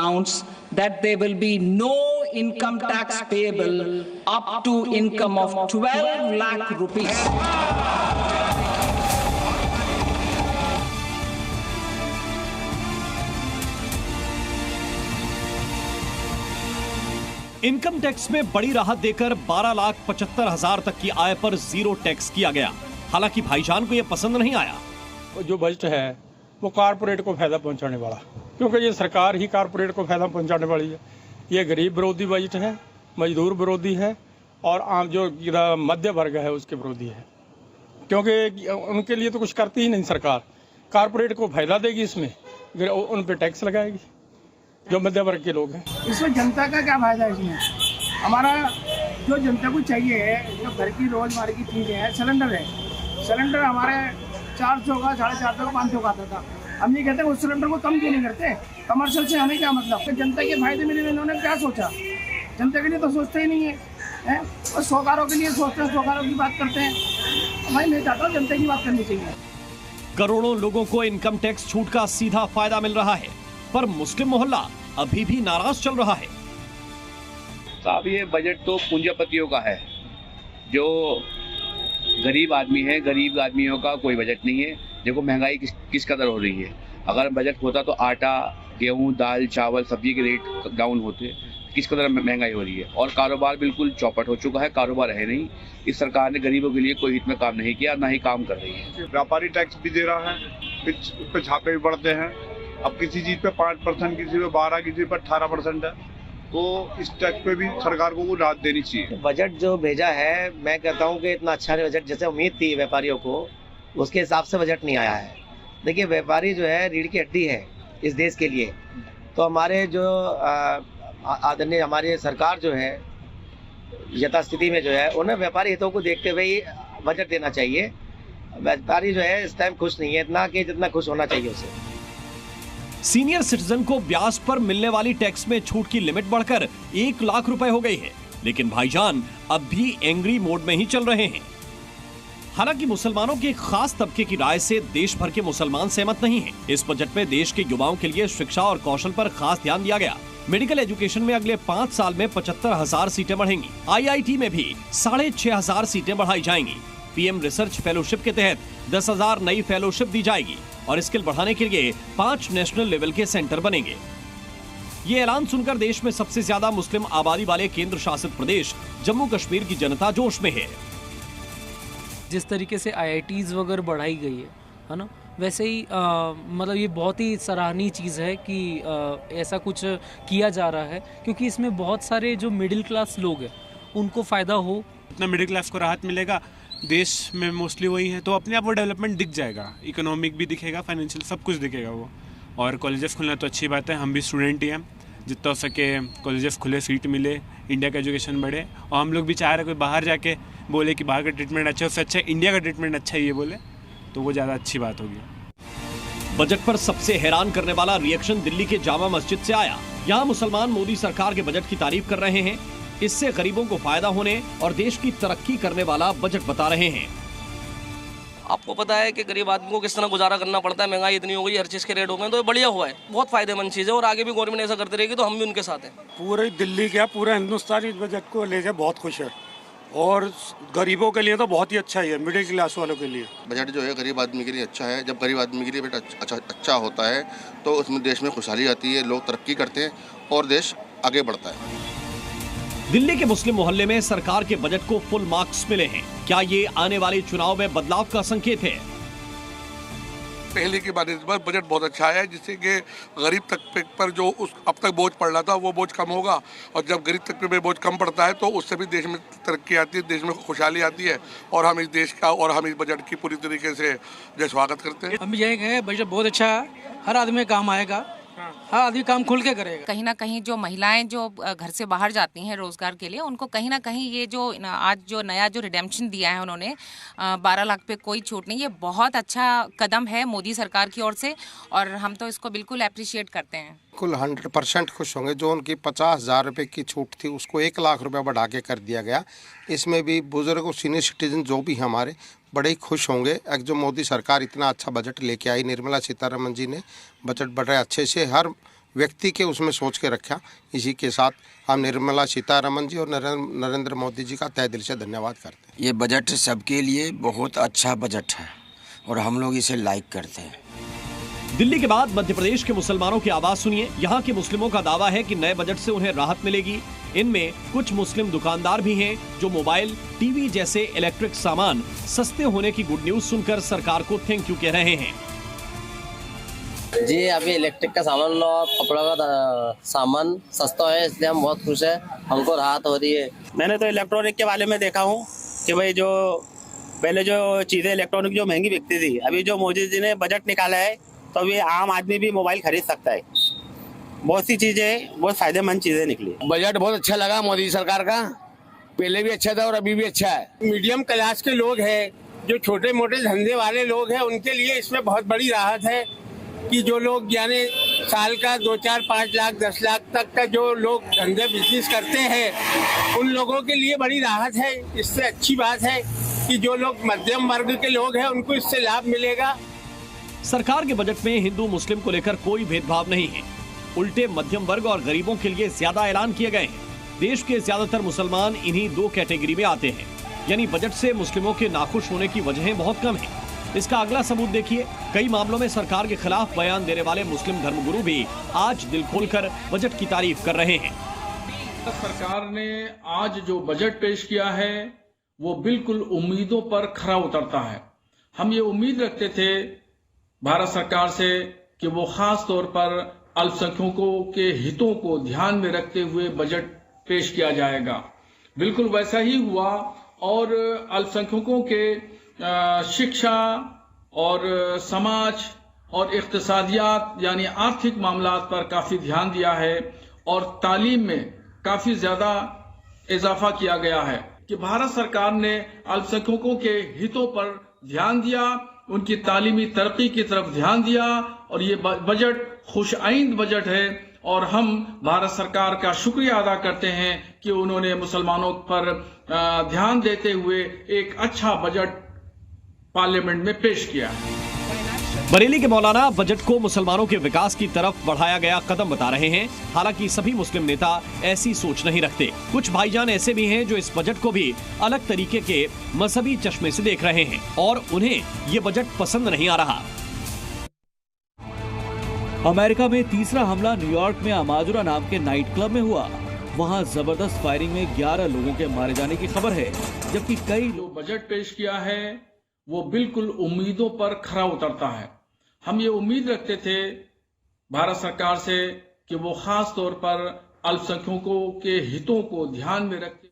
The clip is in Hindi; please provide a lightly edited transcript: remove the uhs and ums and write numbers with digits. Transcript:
announced that there will be no income tax payable up to income of 12 lakh rupees. Income tax में बड़ी राहत देकर 12,75,000 तक की आय पर जीरो टैक्स किया गया। हालांकि भाईजान को यह पसंद नहीं आया। जो बजट है वो कारपोरेट को फायदा पहुंचाने वाला, क्योंकि ये सरकार ही कारपोरेट को फायदा पहुंचाने वाली है। ये गरीब विरोधी बजट है, मजदूर विरोधी है और आम जो मध्य वर्ग है उसके विरोधी है, क्योंकि उनके लिए तो कुछ करती ही नहीं सरकार। कारपोरेट को फायदा देगी, इसमें उन पे टैक्स लगाएगी जो मध्य वर्ग के लोग हैं। इसमें जनता का क्या फायदा है? इसमें हमारा जो जनता को चाहिए है, जो घर की रोजमर्रा की चीज़ें हैं, सिलेंडर है। सिलेंडर हमारे 400 का, 450 का, 500 का आता था। हम ये कहते हैं उस सिलेंडर को कम क्यों नहीं करते? कमर्शियल से हमें क्या मतलब? तो जनता के फायदे में इन्होंने क्या सोचा? जनता के लिए तो सोचते ही नहीं है, और सौकारों के लिए सोचते हैं, सौकारों की बात करते हैं। भाई मैं चाहता हूँ जनता की बात करनी चाहिए। करोड़ों लोगों को इनकम टैक्स छूट का सीधा फायदा मिल रहा है, पर मुस्लिम मोहल्ला अभी भी नाराज चल रहा है। साहब ये बजट तो पूंजीपतियों का है, जो गरीब आदमी है, गरीब आदमियों का कोई बजट नहीं है। देखो महंगाई किस कदर हो रही है। अगर बजट होता तो आटा, गेहूं, दाल, चावल, सब्जी के रेट डाउन होते। किस कदर महंगाई हो रही है और कारोबार बिल्कुल चौपट हो चुका है, कारोबार है नहीं। इस सरकार ने गरीबों के लिए कोई हित में काम नहीं किया, ना ही काम कर रही है। व्यापारी टैक्स भी दे रहा है, उस पे छापे भी बढ़ते हैं। अब किसी चीज पे 5%, किसी पे 12%, किसी पे 18% है, तो इस टैक्स पे भी सरकार को राहत देनी चाहिए। बजट जो भेजा है, मैं कहता हूँ कि इतना अच्छा बजट जैसे उम्मीद थी व्यापारियों को, उसके हिसाब से बजट नहीं आया है। देखिए व्यापारी जो है रीढ़ की हड्डी है इस देश के लिए। तो हमारे जो आदरणीय हमारी सरकार जो है यथास्थिति में जो है, उन्हें व्यापारी हितों को देखते हुए ही बजट देना चाहिए। व्यापारी जो है इस टाइम खुश नहीं है इतना कि जितना खुश होना चाहिए उसे। सीनियर सिटीजन को ब्याज पर मिलने वाली टैक्स में छूट की लिमिट बढ़कर 1 लाख रुपए हो गई है, लेकिन भाईजान अब भी एंग्री मोड में ही चल रहे हैं। हालांकि मुसलमानों के एक खास तबके की राय से देश भर के मुसलमान सहमत नहीं हैं। इस बजट में देश के युवाओं के लिए शिक्षा और कौशल पर खास ध्यान दिया गया। मेडिकल एजुकेशन में अगले 5 साल में 75,000 सीटें बढ़ेंगी। IIT में भी 6,500 सीटें बढ़ाई जाएंगी। PM रिसर्च फेलोशिप के तहत 10,000 नई फेलोशिप दी जाएगी और स्किल बढ़ाने के लिए 5 नेशनल लेवल के सेंटर बनेंगे। ये ऐलान सुनकर देश में सबसे ज्यादा मुस्लिम आबादी वाले केंद्र शासित प्रदेश जम्मू कश्मीर की जनता जोश में है। जिस तरीके से IITs वगैरह बढ़ाई गई है ना, वैसे ही मतलब ये बहुत ही सराहनीय चीज़ है कि ऐसा कुछ किया जा रहा है, क्योंकि इसमें बहुत सारे जो मिडिल क्लास लोग हैं उनको फ़ायदा हो। इतना मिडिल क्लास को राहत मिलेगा, देश में मोस्टली वही है, तो अपने आप वो डेवलपमेंट दिख जाएगा। इकोनॉमिक भी दिखेगा, फाइनेंशियल सब कुछ दिखेगा वो। और कॉलेजेस खुलना तो अच्छी बात है, हम भी स्टूडेंट ही हैं। जितना हो सके कॉलेजेस खुले, सीट मिले, इंडिया का एजुकेशन बढ़े। और हम लोग भी चाह रहे कोई बाहर जाके बोले कि बाहर का ट्रीटमेंट अच्छा है, उससे अच्छा इंडिया का ट्रीटमेंट अच्छा है ये बोले, तो वो ज़्यादा अच्छी बात होगी। बजट पर सबसे हैरान करने वाला रिएक्शन दिल्ली के जामा मस्जिद से आया। यहाँ मुसलमान मोदी सरकार के बजट की तारीफ कर रहे हैं। इससे गरीबों को फायदा होने और देश की तरक्की करने वाला बजट बता रहे हैं। आपको पता है कि गरीब आदमी को किस तरह गुजारा करना पड़ता है, महंगाई इतनी हो गई, हर चीज़ के रेट हो गए, तो ये बढ़िया हुआ है, बहुत फायदेमंद चीज़ है। और आगे भी गवर्नमेंट ऐसा करती रहेगी तो हम भी उनके साथ हैं। पूरे दिल्ली क्या पूरा हिंदुस्तान इस बजट को लेकर बहुत खुश है, और गरीबों के लिए तो बहुत ही अच्छा है, मिडिल क्लास वालों के लिए। बजट जो है गरीब आदमी के लिए अच्छा है। जब गरीब आदमी के लिए बजट अच्छा होता है तो उसमें देश में खुशहाली आती है, लोग तरक्की करते हैं और देश आगे बढ़ता है। दिल्ली के मुस्लिम मोहल्ले में सरकार के बजट को फुल मार्क्स मिले हैं। क्या ये आने वाले चुनाव में बदलाव का संकेत है? पहले की बार बजट बहुत अच्छा है, जिससे कि गरीब तबके पर जो अब तक बोझ पड़ रहा था वो बोझ कम होगा। और जब गरीब तबके पर बोझ कम पड़ता है तो उससे भी देश में तरक्की आती है, देश में खुशहाली आती है। और हम इस देश का और हम इस बजट की पूरी तरीके से जो स्वागत करते हैं। हम यही कहें बजट बहुत अच्छा है, हर आदमी काम आएगा, हर आदमी काम खुल के करेगा। कहीं ना कहीं जो महिलाएं जो घर से बाहर जाती हैं रोजगार के लिए, उनको कहीं ना कहीं ये जो आज जो नया जो रिडेम्पशन दिया है उन्होंने 12 लाख पे कोई छूट नहीं, ये बहुत अच्छा कदम है मोदी सरकार की ओर से, और हम तो इसको बिल्कुल अप्रिशिएट करते हैं। बिल्कुल 100% खुश होंगे। जो उनकी 50,000 रुपये की छूट थी उसको 1 लाख रुपये बढ़ा के कर दिया गया। इसमें भी बुजुर्ग, सीनियर सिटीजन जो भी हमारे बड़े ही खुश होंगे। जो मोदी सरकार इतना अच्छा बजट लेके आई, निर्मला सीतारमण जी ने बजट बड़े अच्छे से हर व्यक्ति के उसमें सोच के रखा। इसी के साथ हम निर्मला सीतारमण जी और नरेंद्र मोदी जी का तहे दिल से धन्यवाद करते हैं। ये बजट सबके लिए बहुत अच्छा बजट है और हम लोग इसे लाइक करते हैं। दिल्ली के बाद मध्य प्रदेश के मुसलमानों की आवाज सुनिए। यहाँ के मुस्लिमों का दावा है कि नए बजट से उन्हें राहत मिलेगी। इनमें कुछ मुस्लिम दुकानदार भी हैं जो मोबाइल, टीवी जैसे इलेक्ट्रिक सामान सस्ते होने की गुड न्यूज सुनकर सरकार को थैंक यू कह रहे हैं। जी, अभी इलेक्ट्रिक का सामान और कपड़ा का सामान सस्ता है, इसलिए हम बहुत खुश है, हमको राहत हो रही है। मैंने तो इलेक्ट्रॉनिक के बारे में देखा हूँ कि भाई जो पहले जो चीजें इलेक्ट्रॉनिक जो महंगी बिकती थी, अभी जो मोदी जी ने बजट निकाला है तो अभी आम आदमी भी मोबाइल खरीद सकता है। बहुत सी चीजें, बहुत फायदेमंद चीजें निकली। बजट बहुत अच्छा लगा मोदी सरकार का, पहले भी अच्छा था और अभी भी अच्छा है। मीडियम क्लास के लोग हैं, जो छोटे मोटे धंधे वाले लोग हैं, उनके लिए इसमें बहुत बड़ी राहत है कि जो लोग यानी साल का 2, 4, 5 लाख 10 लाख तक का जो लोग धंधे बिजनेस करते हैं, उन लोगों के लिए बड़ी राहत है। इससे अच्छी बात है कि जो लोग मध्यम वर्ग के लोग हैं उनको इससे लाभ मिलेगा। सरकार के बजट में हिंदू मुस्लिम को लेकर कोई भेदभाव नहीं है, उल्टे मध्यम वर्ग और गरीबों के लिए ज्यादा ऐलान किए गए हैं। देश के ज्यादातर मुसलमान इन्हीं 2 कैटेगरी में आते हैं, यानी बजट से मुस्लिमों के नाखुश होने की वजहें बहुत कम हैं। इसका अगला सबूत देखिए। कई मामलों में सरकार के खिलाफ बयान देने वाले मुस्लिम धर्मगुरु भी आज दिल खोलकर बजट की तारीफ कर रहे हैं। सरकार ने आज जो बजट पेश किया है वो बिल्कुल उम्मीदों पर खरा उतरता है। हम ये उम्मीद रखते थे भारत सरकार से कि वो खास तौर पर अल्पसंख्यकों के हितों को ध्यान में रखते हुए बजट पेश किया जाएगा। बिल्कुल वैसा ही हुआ और अल्पसंख्यकों के शिक्षा और समाज और इक्तिसादियात यानी आर्थिक मामलात पर काफी ध्यान दिया है और तालीम में काफी ज्यादा इजाफा किया गया है कि भारत सरकार ने अल्पसंख्यकों के हितों पर ध्यान दिया, उनकी तालीमी तरक्की की तरफ ध्यान दिया और ये बजट खुशआइंद बजट है और हम भारत सरकार का शुक्रिया अदा करते हैं कि उन्होंने मुसलमानों पर ध्यान देते हुए एक अच्छा बजट पार्लियामेंट में पेश किया है। बरेली के मौलाना बजट को मुसलमानों के विकास की तरफ बढ़ाया गया कदम बता रहे हैं। हालांकि सभी मुस्लिम नेता ऐसी सोच नहीं रखते। कुछ भाईजान ऐसे भी हैं जो इस बजट को भी अलग तरीके के मजहबी चश्मे से देख रहे हैं और उन्हें ये बजट पसंद नहीं आ रहा। अमेरिका में तीसरा हमला न्यूयॉर्क में अमाजुरा नाम के नाइट क्लब में हुआ। वहां जबरदस्त फायरिंग में 11 लोगों के मारे जाने की खबर है, जबकि कई लोग बजट पेश किया है वो बिल्कुल उम्मीदों पर खरा उतरता है। हम ये उम्मीद रखते थे भारत सरकार से कि वो खास तौर पर अल्पसंख्यकों के हितों को ध्यान में रखते